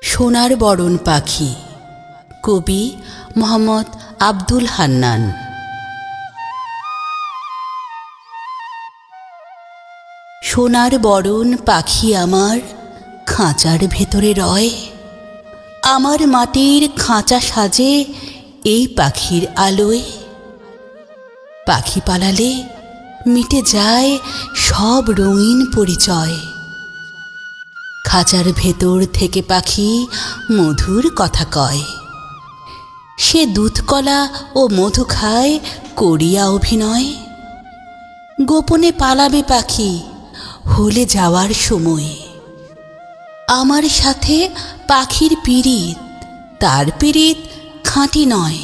সোনার বরণ পাখি, কবি মোহাম্মদ আব্দুল হান্নান। সোনার বরণ পাখি আমার খাঁচার ভেতরে রয়, আমার মাটির খাঁচা সাজে এই পাখির আলোয়। পাখি পালালে মিটে যায় সব রঙিন পরিচয়, খাঁচার ভেতর থেকে পাখি মধুর কথা কয়। সে দুধকলা ও মধু খায় করিয়া অভিনয়, গোপনে পালাবে পাখি হলে যাওয়ার সময়। আমার সাথে পাখির পীড়িত, তার পীড়িত খাঁটি নয়।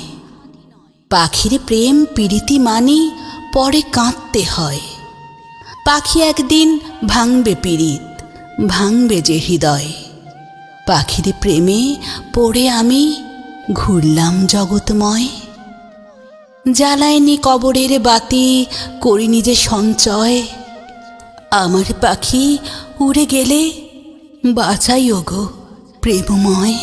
পাখির প্রেম পীড়িতি মানি পরে কাঁদতে হয়। পাখি একদিন ভাঙবে পীড়িত, ভাঙবে যে হৃদয়। পাখির প্রেমে পড়ে আমি ঘুরলাম জগৎময়, জ্বালায়নি কবরের বাতি, করিনি যে সঞ্চয়। আমার পাখি উড়ে গেলে বাঁচাই ওগো প্রেমময়।